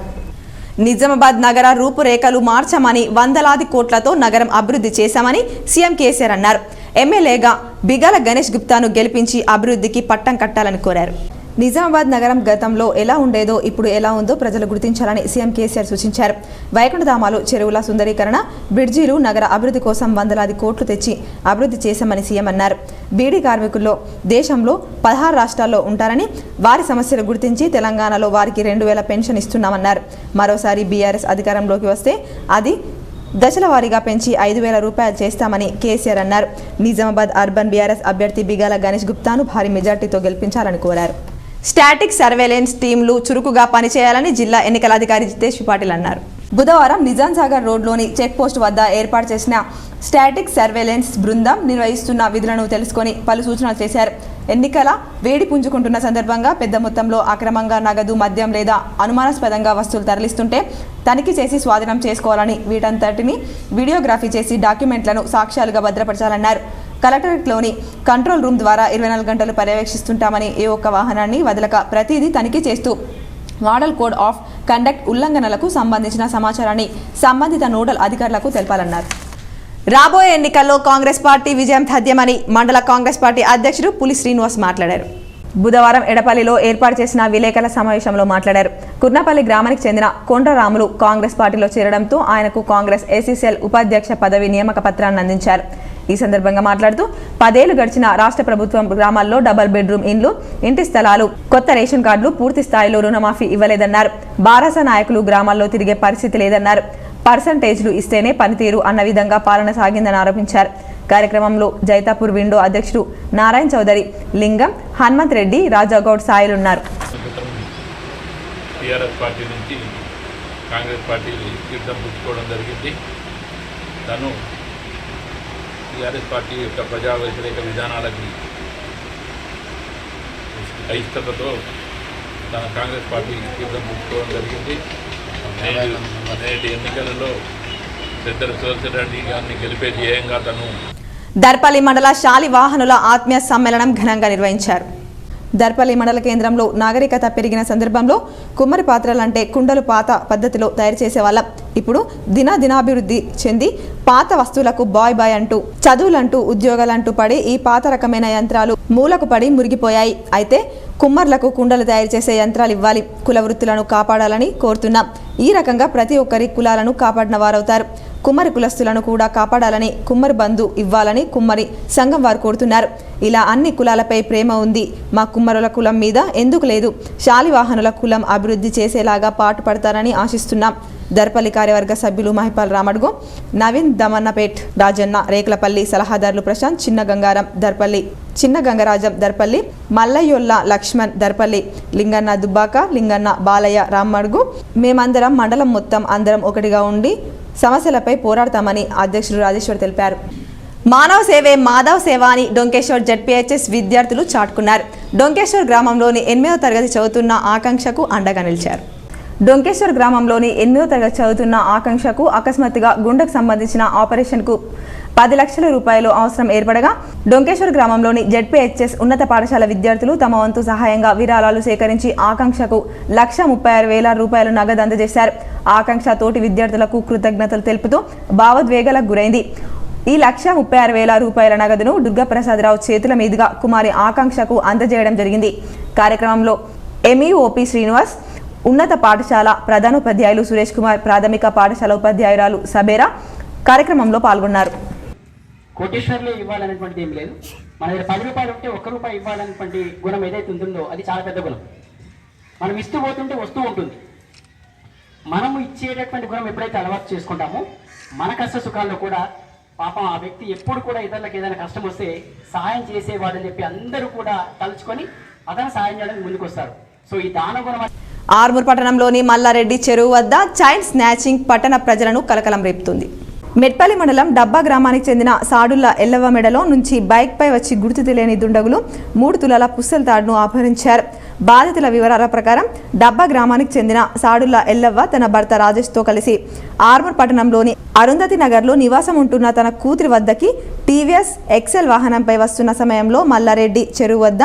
నిజామాబాద్ నగర రూపురేఖలు మార్చామని, వందలాది కోట్లతో నగరం అభివృద్ధి చేశామని సీఎం కేసీఆర్ అన్నారు. ఎమ్మెల్యేగా బిగాల గణేష్ గుప్తాను గెలిపించి అభివృద్ధికి పట్టం కట్టాలని కోరారు. నిజామాబాద్ నగరం గతంలో ఎలా ఉండేదో ఇప్పుడు ఎలా ఉందో ప్రజలు గుర్తించాలని సీఎం కేసీఆర్ సూచించారు. వైకుంఠధామాలు, చెరువుల సుందరీకరణ, బ్రిడ్జీలు, నగర అభివృద్ధి కోసం వందలాది కోట్లు తెచ్చి అభివృద్ధి చేశామని సీఎం అన్నారు. బీడీ కార్మికుల్లో దేశంలో 16 రాష్ట్రాల్లో ఉంటారని, వారి సమస్యలు గుర్తించి తెలంగాణలో వారికి 2000 పెన్షన్ ఇస్తున్నామన్నారు. మరోసారి బీఆర్ఎస్ అధికారంలోకి వస్తే అది దశల వారీగా పెంచి 5000 రూపాయలు చేస్తామని కేసీఆర్ అన్నారు. నిజామాబాద్ అర్బన్ బీఆర్ఎస్ అభ్యర్థి బిగాల గణేష్ గుప్తాను భారీ మెజార్టీతో గెలిపించాలని కోరారు. స్టాటిక్ సర్వేలెన్స్ టీంలు చురుకుగా పనిచేయాలని జిల్లా ఎన్నికల అధికారి జితేష్ పాటిల్ అన్నారు. బుధవారం నిజాం సాగర్ రోడ్లోని చెక్ పోస్ట్ వద్ద ఏర్పాటు చేసిన స్టాటిక్ సర్వేలెన్స్ బృందం నిర్వహిస్తున్న విధులను తెలుసుకొని పలు సూచనలు చేశారు. ఎన్నికల వేడి పుంజుకుంటున్న సందర్భంగా పెద్ద మొత్తంలో అక్రమంగా నగదు, మద్యం లేదా అనుమానాస్పదంగా వస్తువులు తరలిస్తుంటే తనిఖీ చేసి స్వాధీనం చేసుకోవాలని, వీటంతటిని వీడియోగ్రఫీ చేసి డాక్యుమెంట్లను సాక్ష్యాలుగా భద్రపరచాలన్నారు. కలెక్టరేట్లోని కంట్రోల్ రూమ్ ద్వారా 24 గంటలు పర్యవేక్షిస్తుంటామని, ఏ ఒక్క వాహనాన్ని వదలక ప్రతిదీ తనిఖీ చేస్తూ మోడల్ కోడ్ ఆఫ్ కండక్ట్ ఉల్లంఘనలకు సంబంధించిన సమాచారాన్ని సంబంధిత నోడల్ అధికారులకు తెలపాలన్నారు. రాబోయే ఎన్నికల్లో కాంగ్రెస్ పార్టీ విజయం తథ్యమని మండల కాంగ్రెస్ పార్టీ అధ్యక్షుడు పులి శ్రీనివాస్ మాట్లాడారు. బుధవారం ఎడపల్లిలో ఏర్పాటు చేసిన విలేకరుల సమావేశంలో మాట్లాడారు. కుర్నపల్లి గ్రామానికి చెందిన కొండ్రరాములు కాంగ్రెస్ పార్టీలో చేరడంతో ఆయనకు కాంగ్రెస్ ఏసీసీఎల్ ఉపాధ్యక్ష పదవి నియామక పత్రాన్ని అందించారు. ఈ సందర్భంగా మాట్లాడుతూ 10 ఏళ్లు గడిచిన రాష్ట్ర ప్రభుత్వం గ్రామాల్లో డబుల్ బెడ్రూమ్ ఇండ్లు, ఇంటి స్థలాలు, కొత్త రేషన్ కార్డులు, పూర్తి స్థాయిలో రుణమాఫీ ఇవ్వలేదన్నారు. బారాస నాయకులు గ్రామాల్లో తిరిగే పరిస్థితి లేదన్నారు. పర్సంటేజ్లు ఇస్తేనే పనితీరు అన్న విధంగా పాలన సాగిందని ఆరోపించారు. కార్యక్రమంలో జైతాపూర్ విండో అధ్యక్షుడు నారాయణ చౌదరి, లింగం, హనుమంత్ రెడ్డి, రాజాగౌడ్ సాయిలున్నారు. టీఆర్ఎస్ పార్టీ నుంచి కాంగ్రెస్ పార్టీ తీర్థం పుచ్చుకోవడం జరిగింది. తను టీఆర్ఎస్ పార్టీ యొక్క ప్రజా వ్యతిరేక విధానాలకి అయిష్టతతో తన కాంగ్రెస్ పార్టీ తీర్థం పుచ్చుకోవడం జరిగింది. నేటి ఎన్నికలలో పెద్దల సుదర్శన్ రెడ్డి గారిని గెలిపే ధ్యేయంగా తను దర్పల్లి మండల శాలి వాహనుల ఆత్మీయ సమ్మేళనం ఘనంగా నిర్వహించారు. దర్పల్లి మండల కేంద్రంలో నాగరికత పెరిగిన సందర్భంలో కుమ్మరి పాత్రలంటే కుండలు పాత పద్ధతిలో తయారు చేసేవాళ్ళం. ఇప్పుడు దినాభివృద్ధి చెంది పాత వస్తువులకు బాయ్ అంటూ, చదువులంటూ, ఉద్యోగాలంటూ పడి ఈ పాత రకమైన యంత్రాలు మూలకు పడి మురిగిపోయాయి. అయితే కుమ్మర్లకు కుండలు తయారు చేసే యంత్రాలు ఇవ్వాలి, కుల వృత్తులను కాపాడాలని కోరుతున్నాం. ఈ రకంగా ప్రతి ఒక్కరి కులాలను కాపాడిన వారవుతారు. కుమ్మరి కులస్తులను కూడా కాపాడాలని, కుమ్మరి బంధు ఇవ్వాలని కుమ్మరి సంఘం వారు కోరుతున్నారు. ఇలా అన్ని కులాలపై ప్రేమ ఉంది, మా కుమ్మరుల కులం మీద ఎందుకు లేదు? శాలివాహనుల కులం అభివృద్ధి చేసేలాగా పాటుపడతారని ఆశిస్తున్నాం. దర్పల్లి కార్యవర్గ సభ్యులు మహిపాల్ రామడుగు, నవీన్ దమన్నపేట్, రాజన్న, రేకులపల్లి, సలహాదారులు ప్రశాంత్, చిన్న గంగారం దర్పల్లి, చిన్న గంగరాజం దర్పల్లి, మల్లయ్యొల్ల లక్ష్మణ్ దర్పల్లి, లింగన్న దుబ్బాక, లింగన్న, బాలయ్య, రామ్మడుగు, మేమందరం మండలం మొత్తం అందరం ఒకటిగా ఉండి సమస్యలపై పోరాడతామని అధ్యక్షుడు రాజేశ్వర్ తెలిపారు. మానవ సేవే మాధవ సేవ అని డొంకేశ్వర్ జెడ్పీహెచ్ఎస్ విద్యార్థులు చాటుకున్నారు. డొంకేశ్వర్ గ్రామంలోని 8వ తరగతి చదువుతున్న ఆకాంక్షకు అండగా నిలిచారు. డొంకేశ్వర్ గ్రామంలోని 8వ తరగతి చదువుతున్న ఆకాంక్షకు అకస్మాత్తుగా గుండెకు సంబంధించిన ఆపరేషన్కు 10 లక్షల రూపాయలు అవసరం ఏర్పడగా డొంకేశ్వర్ గ్రామంలోని జెడ్పీహెచ్ఎస్ ఉన్నత పాఠశాల విద్యార్థులు తమ వంతు సహాయంగా విరాళాలు సేకరించి ఆకాంక్షకు 1,36,000 రూపాయలు నగదు అందజేశారు. ఆకాంక్ష తోటి విద్యార్థులకు కృతజ్ఞతలు తెలుపుతూ భావోద్వేగాలకు గురైంది. ఈ 1,36,000 రూపాయల నగదును దుర్గాప్రసాదరావు చేతుల మీదుగా కుమారి ఆకాంక్షకు అందజేయడం జరిగింది. కార్యక్రమంలో ఎంఈఓపి శ్రీనివాస్, ఉన్నత పాఠశాల ప్రధానోపాధ్యాయులు సురేష్ కుమార్, ప్రాథమిక పాఠశాల ఉపాధ్యాయురాలు సబేరా కార్యక్రమంలో పాల్గొన్నారు. కోటేశ్వర్లు ఇవ్వాలనేటువంటిది ఏం లేదు. మన దగ్గర 10 రూపాయలు ఉంటే 1 రూపాయి ఇవ్వాలనేటువంటి గుణం ఏదైతే ఉంటుందో అది చాలా పెద్ద గుణం. మనం ఇస్తూ పోతుంటే వస్తూ ఉంటుంది. మనము ఇచ్చేటటువంటి గుణం ఎప్పుడైతే అలవాటు చేసుకుంటామో మన కష్ట సుఖాల్లో కూడా పాపం ఆ వ్యక్తి ఎప్పుడు కూడా ఇతరులకు ఏదైనా కష్టం వస్తే సహాయం చేసేవాడని చెప్పి అందరూ కూడా తలుచుకొని అతను సహాయం చేయడానికి ముందుకు వస్తారు. సో ఈ దాన గుణం ఆర్మూర్ పట్టణంలోని మల్లారెడ్డి చెరువు వద్ద చైన్ స్నాచింగ్ పట్టణ ప్రజలను కలకలం రేపుతుంది. మెట్పల్లి మండలం డబ్బా గ్రామానికి చెందిన సాడుల్ల ఎల్లవ్వ మెడలో నుంచి బైక్పై వచ్చి గుర్తు తెలియని దుండగులు 3 తులాల పుస్తల తాడును అపహరించారు. బాధితుల వివరాల ప్రకారం డబ్బా గ్రామానికి చెందిన సాడుల్ల ఎల్లవ్వ తన భర్త రాజేష్తో కలిసి ఆర్మూర్ పట్టణంలోని అరుంధతి నగర్లో నివాసం ఉంటున్న తన కూతురి వద్దకి టీవీఎస్ ఎక్సెల్ వాహనంపై వస్తున్న సమయంలో మల్లారెడ్డి చెరువు వద్ద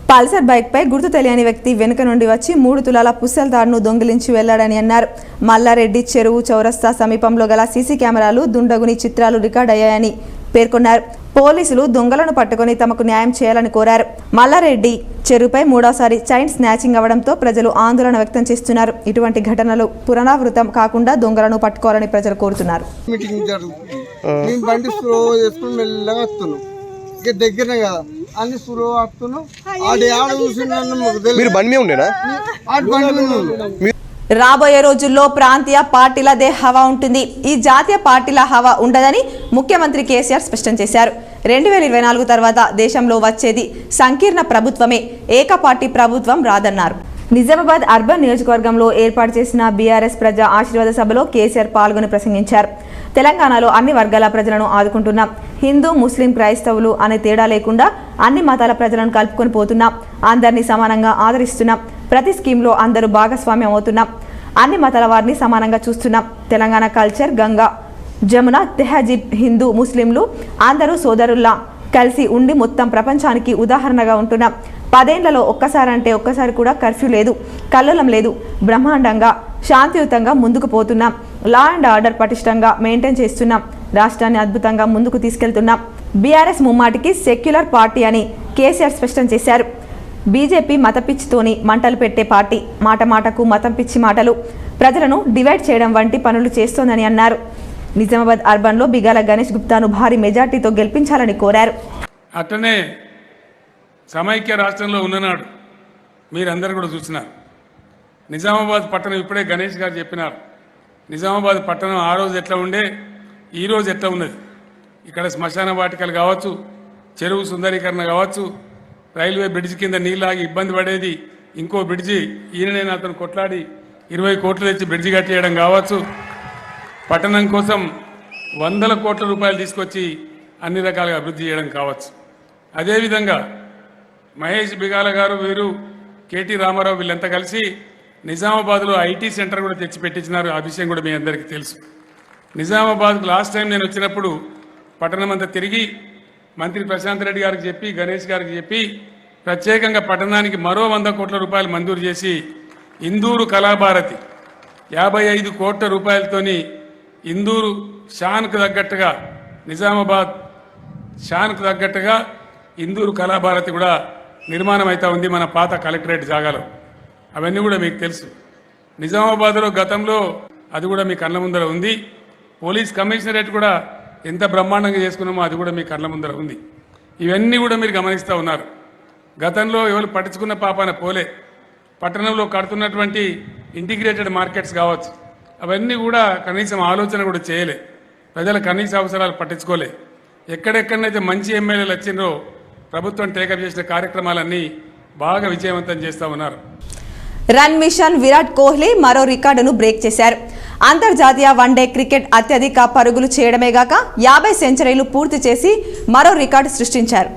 పల్సర్ బైక్పై గుర్తు తెలియని వ్యక్తి వెనుక నుండి వచ్చి 3 తులాల పుస్తల తాడును దొంగిలించి వెళ్లాడని అన్నారు. మల్లారెడ్డి చెరువు చౌరస్తా సమీపంలో గల సీసీ కెమెరాలు దుండగుని చిత్రాలు రికార్డ్ అయ్యాయని పేర్కొన్నారు. పోలీసులు దొంగలను పట్టుకొని తమకు న్యాయం చేయాలని కోరారు. మల్లారెడ్డి చెరువుపై 3వసారి చైన్ స్నాచింగ్ అవడంతో ప్రజలు ఆందోళన వ్యక్తం చేస్తున్నారు. ఇటువంటి ఘటనలు పునరావృతం కాకుండా దొంగలను పట్టుకోవాలని ప్రజలు కోరుతున్నారు. దగ్గరనే కదా అన్ని సులువు వస్తున్నాం. ఆడ చూసి మీరు బండి మీద ఉండేనా? రాబోయే రోజుల్లో ప్రాంతీయ పార్టీలదే హవా ఉంటుంది. ఈ జాతీయ పార్టీల హవా ఉండదని ముఖ్యమంత్రి కేసీఆర్ స్పష్టం చేశారు. 2024 తర్వాత దేశంలో వచ్చేది సంకీర్ణ ప్రభుత్వమే, ఏకపార్టీ ప్రభుత్వం రాదన్నారు. నిజామాబాద్ అర్బన్ నియోజకవర్గంలో ఏర్పాటు చేసిన బీఆర్ఎస్ ప్రజా ఆశీర్వాద సభలో కేసీఆర్ పాల్గొని ప్రసంగించారు. తెలంగాణలో అన్ని వర్గాల ప్రజలను ఆదుకుంటున్నాం. హిందూ, ముస్లిం, క్రైస్తవులు అనే తేడా లేకుండా అన్ని మతాల ప్రజలను కలుపుకొని పోతున్నాం. అందరినీ సమానంగా ఆదరిస్తున్నాం. ప్రతి స్కీమ్లో అందరూ భాగస్వామ్యం అవుతున్నాం. అన్ని మతాల వారిని సమానంగా చూస్తున్నాం. తెలంగాణ కల్చర్, గంగా జమున, తెహజీబ్, హిందూ, ముస్లింలు అందరూ సోదరుల్లా కలిసి ఉండి మొత్తం ప్రపంచానికి ఉదాహరణగా ఉంటున్నాం. 10 ఏళ్లలో ఒక్కసారి కూడా కర్ఫ్యూ లేదు, కల్లోలం లేదు. బ్రహ్మాండంగా శాంతియుతంగా ముందుకు పోతున్నాం. లా అండ్ ఆర్డర్ పటిష్టంగా మెయింటైన్ చేస్తున్నాం. రాష్ట్రాన్ని అద్భుతంగా ముందుకు తీసుకెళ్తున్నాం. బీఆర్ఎస్ ముమ్మాటికి సెక్యులర్ పార్టీ అని కేసీఆర్ స్పష్టం చేశారు. బీజేపీ మతపిచ్చితోని మంటలు పెట్టే పార్టీ. మాట మాటకు మతం పిచ్చి మాటలు, ప్రజలను డివైడ్ చేయడం వంటి పనులు చేస్తోందని అన్నారు. నిజామాబాద్ అర్బన్లో బిగాల గణేష్ గుప్తాను భారీ మెజార్టీతో గెలిపించాలని కోరారు. అట్లనే సమైక్య రాష్ట్రంలో ఉన్ననాడు మీరందరూ కూడా చూసినారు. నిజామాబాద్ పట్టణం ఇప్పుడే గణేష్ గారు చెప్పినారు. నిజామాబాద్ పట్టణం ఆ రోజు ఎట్లా ఉండే, ఈ రోజు ఎట్లా ఉన్నది. ఇక్కడ శ్మశాన వాటికలు కావచ్చు, చెరువు సుందరీకరణ కావచ్చు, రైల్వే బ్రిడ్జి కింద నీళ్ళాగి ఇబ్బంది పడేది, ఇంకో బ్రిడ్జి ఈయననే అతను కొట్లాడి 20 కోట్లు తెచ్చి బ్రిడ్జి కట్టేయడం కావచ్చు, పట్టణం కోసం 100 కోట్ల రూపాయలు తీసుకొచ్చి అన్ని రకాలుగా అభివృద్ధి చేయడం కావచ్చు. అదేవిధంగా మహేష్ బిగాల గారు, వీరు కేటీ రామారావు వీళ్ళంతా కలిసి నిజామాబాద్లో ఐటీ సెంటర్ కూడా తెచ్చి పెట్టించినారు. ఆ విషయం కూడా మీ అందరికీ తెలుసు. నిజామాబాద్కు లాస్ట్ టైం నేను వచ్చినప్పుడు పట్టణం అంతా తిరిగి మంత్రి ప్రశాంత్ రెడ్డి గారికి చెప్పి, గణేష్ గారికి చెప్పి ప్రత్యేకంగా పట్టణానికి మరో 100 కోట్ల రూపాయలు మంజూరు చేసి ఇందూరు కళాభారతి 55 కోట్ల రూపాయలతోని ఇందూరు షాన్కు తగ్గట్టుగా, నిజామాబాద్ షాన్కు తగ్గట్టుగా ఇందూరు కళాభారతి కూడా నిర్మాణం అవుతా ఉంది మన పాత కలెక్టరేట్ జాగాలో. అవన్నీ కూడా మీకు తెలుసు. నిజామాబాద్లో గతంలో అది కూడా మీ కళ్ళ ముందర ఉంది. పోలీస్ కమిషనరేట్ కూడా ఎంత బ్రహ్మాండంగా చేసుకున్నామో అది కూడా మీ కళ్ళ ముందర ఉంది. ఇవన్నీ కూడా మీరు గమనిస్తూ ఉన్నారు. గతంలో ఎవరు పట్టించుకున్న పాపాన పోలే. పట్టణంలో కడుతున్నటువంటి ఇంటిగ్రేటెడ్ మార్కెట్స్ కావచ్చు, అవన్నీ కూడా కనీసం ఆలోచన కూడా చేయలే. ప్రజల కనీస అవసరాలు పట్టించుకోలే. ఎక్కడెక్కడనైతే మంచి ఎమ్మెల్యేలు వచ్చిందో ప్రభుత్వం టేకప్ చేసిన కార్యక్రమాలన్నీ బాగా విజయవంతం చేస్తూ ఉన్నారు. రన్ మిషన్ విరాట్ కోహ్లీ మరో రికార్డును బ్రేక్ చేశారు. అంతర్జాతీయ వన్డే క్రికెట్ అత్యధిక పరుగులు చేయడమే గాక 50 సెంచరీలు పూర్తి చేసి మరో రికార్డు సృష్టించారు.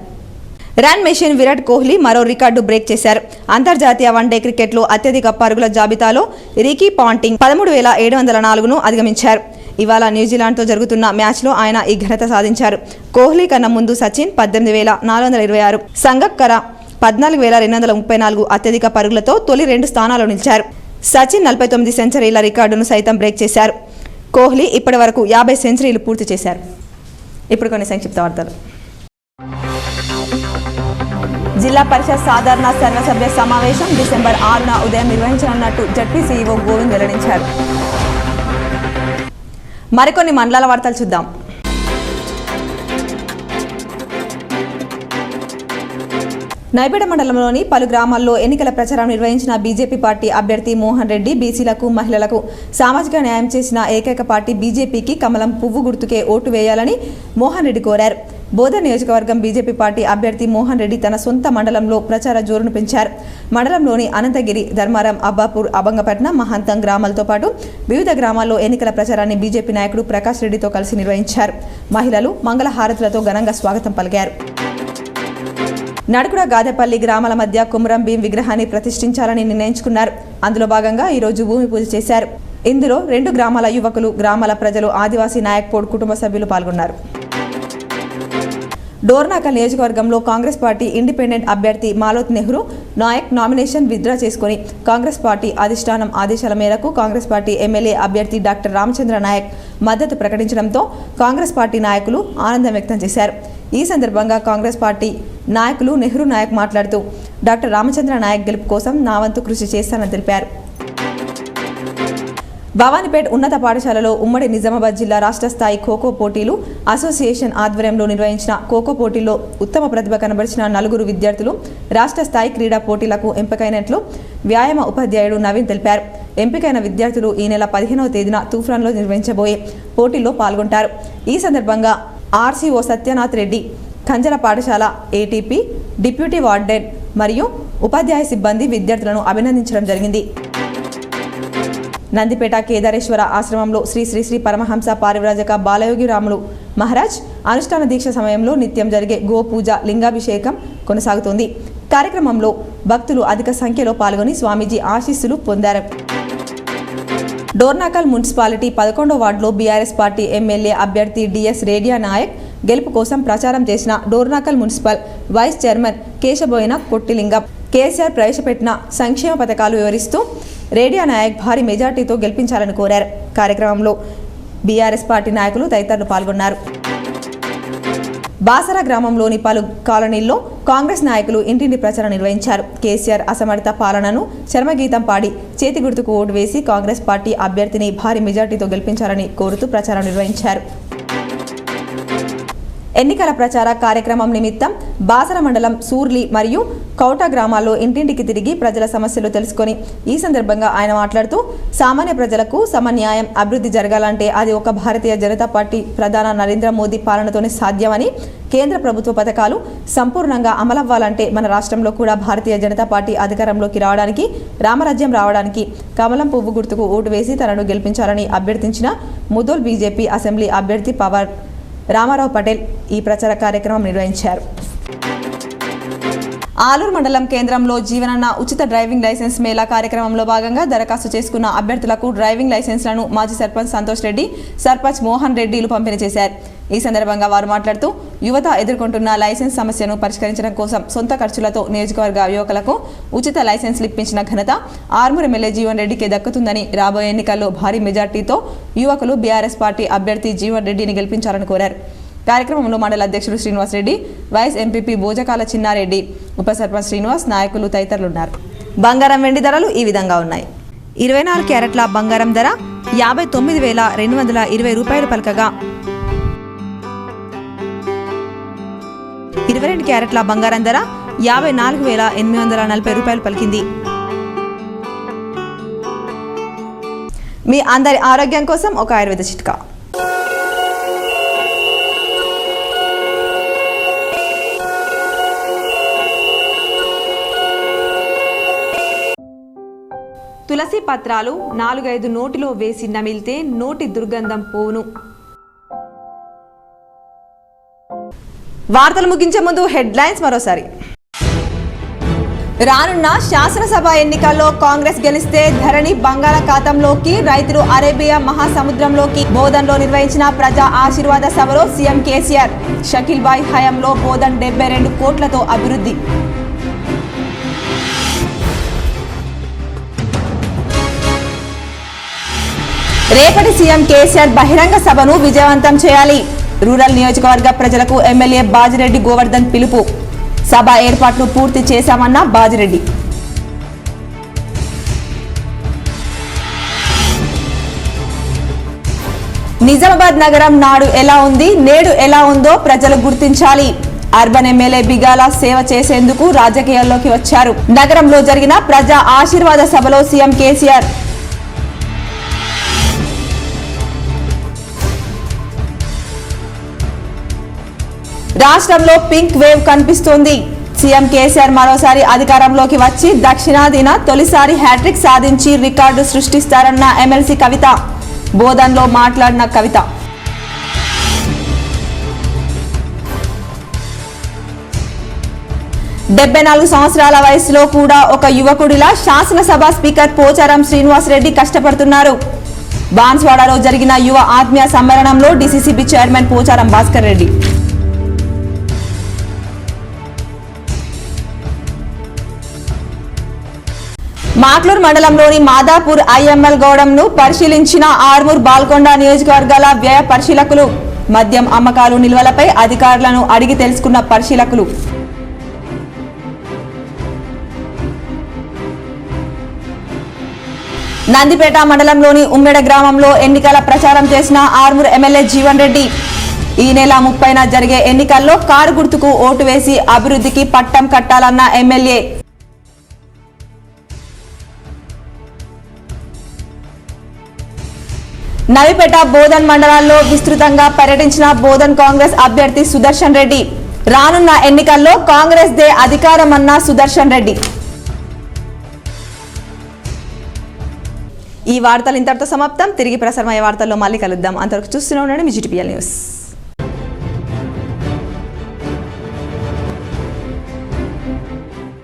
రన్ మిషన్ విరాట్ కోహ్లీ మరో రికార్డు బ్రేక్ చేశారు. అంతర్జాతీయ వన్డే క్రికెట్లో అత్యధిక పరుగుల జాబితాలో రికీ పాంటింగ్ 13,704ను అధిగమించారు. ఇవాళ న్యూజిలాండ్తో జరుగుతున్న మ్యాచ్లో ఆయన ఈ ఘనత సాధించారు. కోహ్లీ కన్నా ముందు సచిన్ 18,426, సంగక్కర 14,234 అత్యధిక పరుగులతో తొలి 2 స్థానాల్లో నిలిచారు. సచిన్ 49 సెంచరీల రికార్డును సైతం బ్రేక్ చేశారు. కోహ్లీ ఇప్పటి వరకు 50 సెంచరీలు పూర్తి చేశారు. ఇప్పుడు కొన్ని సంక్షిప్త వార్తలు. జిల్లా పరిషత్ సాధారణ సర్వసభ్య సమావేశం డిసెంబర్ 6న ఉదయం నిర్వహించనున్నట్టు జడ్పీ సీఈఓ గోవింద్ వెల్లడించారు. మరికొన్ని మండలాల వార్తలు చూద్దాం. నైపేట మండలంలోని పలు గ్రామాల్లో ఎన్నికల ప్రచారం నిర్వహించిన బీజేపీ పార్టీ అభ్యర్థి మోహన్ రెడ్డి బీసీలకు మహిళలకు సామాజిక న్యాయం చేసిన ఏకైక పార్టీ బీజేపీకి కమలం పువ్వు గుర్తుకే ఓటు వేయాలని మోహన్ రెడ్డి కోరారు. బోధన్ నియోజకవర్గం బీజేపీ పార్టీ అభ్యర్థి మోహన్ రెడ్డి తన సొంత మండలంలో ప్రచార జోరును పెంచారు. మండలంలోని అనంతగిరి, ధర్మారం, అబ్బాపూర్, అబంగపట్నం, మహంతం గ్రామాలతో పాటు వివిధ గ్రామాల్లో ఎన్నికల ప్రచారాన్ని బీజేపీ నాయకుడు ప్రకాష్ రెడ్డితో కలిసి నిర్వహించారు. మహిళలు మంగళహారతులతో ఘనంగా స్వాగతం పలికారు. నడుకుడ గాదెపల్లి గ్రామాల మధ్య కుమరం భీం విగ్రహాన్ని ప్రతిష్ఠించాలని నిర్ణయించుకున్నారు. అందులో భాగంగా ఈరోజు భూమి పూజ చేశారు. ఇందులో 2 గ్రామాల యువకులు, గ్రామాల ప్రజలు, ఆదివాసీ నాయక్పోడ్ కుటుంబ సభ్యులు పాల్గొన్నారు. డోర్నాకల్ నియోజకవర్గంలో కాంగ్రెస్ పార్టీ ఇండిపెండెంట్ అభ్యర్థి మాలోత్ నెహ్రూ నాయక్ నామినేషన్ విత్డ్రా చేసుకుని కాంగ్రెస్ పార్టీ అధిష్టానం ఆదేశాల మేరకు కాంగ్రెస్ పార్టీ ఎమ్మెల్యే అభ్యర్థి డాక్టర్ రామచంద్ర నాయక్ మద్దతు ప్రకటించడంతో కాంగ్రెస్ పార్టీ నాయకులు ఆనందం వ్యక్తం చేశారు. ఈ సందర్భంగా కాంగ్రెస్ పార్టీ నాయకులు నెహ్రూ నాయక్ మాట్లాడుతూ డాక్టర్ రామచంద్ర నాయక్ గెలుపు కోసం నా వంతు కృషి చేస్తానని తెలిపారు. భవానీపేట్ ఉన్నత పాఠశాలలో ఉమ్మడి నిజామాబాద్ జిల్లా రాష్ట్ర స్థాయి ఖోఖో పోటీలు అసోసియేషన్ ఆధ్వర్యంలో నిర్వహించిన ఖోఖో పోటీల్లో ఉత్తమ ప్రతిభ కనబరిచిన 4 విద్యార్థులు రాష్ట్ర స్థాయి క్రీడా పోటీలకు ఎంపికైనట్లు వ్యాయామ ఉపాధ్యాయుడు నవీన్ తెలిపారు. ఎంపికైన విద్యార్థులు ఈ నెల 15వ తేదీన తూఫాన్లో నిర్వహించబోయే పోటీల్లో పాల్గొంటారు. ఈ సందర్భంగా ఆర్సీఓ సత్యనాథ్ రెడ్డి, కంజల పాఠశాల ఏటీపీ, డిప్యూటీ వార్డెన్ మరియు ఉపాధ్యాయ సిబ్బంది విద్యార్థులను అభినందించడం జరిగింది. నందిపేట కేదారేశ్వర ఆశ్రమంలో శ్రీ శ్రీ శ్రీ పరమహంస పారివ్రాజక బాలయోగి రాములు మహారాజ్ అనుష్ఠాన దీక్ష సమయంలో నిత్యం జరిగే గోపూజ, లింగాభిషేకం కొనసాగుతోంది. కార్యక్రమంలో భక్తులు అధిక సంఖ్యలో పాల్గొని స్వామీజీ ఆశీస్సులు పొందారు. డోర్నాకల్ మున్సిపాలిటీ 11వ వార్డులో బీఆర్ఎస్ పార్టీ ఎమ్మెల్యే అభ్యర్థి డిఎస్ రేడియా నాయక్ గెలుపు కోసం ప్రచారం చేసిన Dornakal municipal vice chairman Keshaboina Kottilingam KCR ప్రవేశపెట్టిన సంక్షేమ పథకాలు వివరిస్తూ రేడియా నాయక్ భారీ మెజార్టీతో గెలిపించాలని కోరారు. కార్యక్రమంలో బీఆర్ఎస్ పార్టీ నాయకులు తదితరులు పాల్గొన్నారు. బాసర గ్రామంలోని పలు కాలనీల్లో కాంగ్రెస్ నాయకులు ఇంటింటి ప్రచారం నిర్వహించారు. కేసీఆర్ అసమర్థ పాలనను చర్మగీతం పాడి చేతి గుర్తుకు ఓటు వేసి కాంగ్రెస్ పార్టీ అభ్యర్థిని భారీ మెజార్టీతో గెలిపించాలని కోరుతూ ప్రచారం నిర్వహించారు. ఎన్నికల ప్రచార కార్యక్రమం నిమిత్తం బాసర మండలం సూర్లి మరియు కౌట గ్రామాల్లో ఇంటింటికి తిరిగి ప్రజల సమస్యలు తెలుసుకొని ఈ సందర్భంగా ఆయన మాట్లాడుతూ సామాన్య ప్రజలకు సమన్యాయం, అభివృద్ధి జరగాలంటే అది ఒక భారతీయ జనతా పార్టీ ప్రధాని నరేంద్ర మోదీ పాలనతోనే సాధ్యమని, కేంద్ర ప్రభుత్వ పథకాలు సంపూర్ణంగా అమలవ్వాలంటే మన రాష్ట్రంలో కూడా భారతీయ జనతా పార్టీ అధికారంలోకి రావడానికి, రామరాజ్యం రావడానికి కమలం పువ్వు గుర్తుకు ఓటు వేసి తనను గెలిపించాలని అభ్యర్థించిన ముదోల్ బీజేపీ అసెంబ్లీ అభ్యర్థి పవర్ రామారావు పటేల్ ఈ ప్రచార కార్యక్రమం నిర్వహించారు. ఆలూరు మండలం కేంద్రంలో జీవనన్న ఉచిత డ్రైవింగ్ లైసెన్స్ మేళా కార్యక్రమంలో భాగంగా దరఖాస్తు చేసుకున్న అభ్యర్థులకు డ్రైవింగ్ లైసెన్స్లను మాజీ సర్పంచ్ సంతోష్ రెడ్డి, సర్పంచ్ మోహన్ రెడ్డిలు పంపిణీ చేశారు. ఈ సందర్భంగా వారు మాట్లాడుతూ యువత ఎదుర్కొంటున్న లైసెన్స్ సమస్యను పరిష్కరించడం కోసం సొంత ఖర్చులతో నియోజకవర్గ యువకులకు ఉచిత లైసెన్స్లు ఇప్పించిన ఘనత ఆర్మూర్ ఎమ్మెల్యే జీవన్ రెడ్డికి దక్కుతుందని, రాబోయే ఎన్నికల్లో భారీ మెజార్టీతో యువకులు బీఆర్ఎస్ పార్టీ అభ్యర్థి జీవన్ రెడ్డిని గెలిపించాలని కోరారు. కార్యక్రమంలో మండల అధ్యక్షుడు శ్రీనివాస్ రెడ్డి, వైస్ ఎంపీపీ భోజకాల చిన్నారెడ్డి, ఉప సర్పంచ్ శ్రీనివాస్, నాయకులు తదితరులు ఉన్నారు. బంగారం, వెండి ధరలు ఈ విధంగా ఉన్నాయి. 24 క్యారెట్ల బంగారం ధర 59,220 రూపాయలు పలకగా 22 క్యారెట్ల బంగారం ధర 54,840 రూపాయలు పలికింది. మీ అందరి ఆరోగ్యం కోసం ఒక ఆయుర్వేద చిట్కా. తులసి పత్రాలు 4-5 నోటిలో వేసి నమిలితే నోటి దుర్గంధం పోవును. వార్తలు ముగించే ముందు హెడ్లైన్స్ మరోసారి. రానున్న శాసనసభ ఎన్నికల్లో కాంగ్రెస్ గెలిస్తే ధరణి బంగాళాఖాతంలోకి, రైతులు అరేబియా మహాసముద్రంలోకి. బోధన్లో నిర్వహించిన ప్రజా ఆశీర్వాద సభలో సీఎం కేసీఆర్. షకీల్ బాయ్ హయాంలో బోధన్ 72 కోట్లతో అభివృద్ధి. రేపటి సీఎం కేసీఆర్ బహిరంగ సభను విజయవంతం చేయాలి. రూరల్ నియోజకవర్గ ప్రజలకు ఎమ్మెల్యే బాజిరెడ్డి గోవర్ధన్ పిలుపు. సభ ఏర్పాట్లు పూర్తి చేశామన్న బాజిరెడ్డి. నిజామాబాద్ నగరం నాడు ఎలా ఉంది, నేడు ఎలా ఉందో ప్రజలు గుర్తించాలి. అర్బన్ ఎమ్మెల్యే బిగాల సేవ చేసేందుకు రాజకీయాల్లోకి వచ్చారు. నగరంలో జరిగిన ప్రజా ఆశీర్వాద సభలో సీఎం కేసీఆర్ రాష్ట్రంలో పింక్ వేవ్ కనిపిస్తోంది. సీఎం కేసీఆర్ మరోసారి అధికారంలోకి వచ్చి దక్షిణాదిన తొలిసారి హ్యాట్రిక్ సాధించి రికార్డు సృష్టిస్తారన్న ఎమ్మెల్సీ కవిత. బోధన్లో మాట్లాడిన కవిత "74 సంవత్సరాల వయసులో కూడా ఒక యువకుడిలా శాసనసభ స్పీకర్ పోచారం శ్రీనివాస్ రెడ్డి కష్టపడుతున్నారు. బాన్స్వాడలో జరిగిన యువ ఆత్మీయ సమ్మేళనంలో డీసీసీబీ చైర్మన్ పోచారం భాస్కర్ రెడ్డి. మాక్లూర్ మండలంలోని మాదాపూర్ ఐఎంఎల్ గౌడంను పరిశీలించిన ఆర్మూర్ బాల్కొండ నియోజకవర్గాల వ్యయ పరిశీలకులు. మద్యం అమ్మకాలు నిల్వలపై అధికారులను అడిగి తెలుసుకున్న పరిశీలకులు. నందిపేట మండలంలోని ఉమ్మెడ గ్రామంలో ఎన్నికల ప్రచారం చేసిన ఆర్మూర్ ఎమ్మెల్యే జీవన్ రెడ్డి. ఈ నెల 30న జరిగే ఎన్నికల్లో కారు గుర్తుకు ఓటు వేసి అభివృద్ధికి పట్టం కట్టాలన్న ఎమ్మెల్యే. నవిపేట బోధన్ మండలాల్లో విస్తృతంగా పర్యటించిన బోధన్ కాంగ్రెస్ అభ్యర్థి సుదర్శన్ రెడ్డి. రానున్న ఎన్నికల్లో కాంగ్రెస్ దే అధికారమన్న సుదర్శన్ రెడ్డి. ఈ వార్తలు ఇంతటితో సమాప్తం. తిరిగి ప్రసారమయ్యే వార్తల్లో మళ్ళీ కలుద్దాం. అంతవరకు చూస్తూనే ఉండండి మీ GTPL న్యూస్.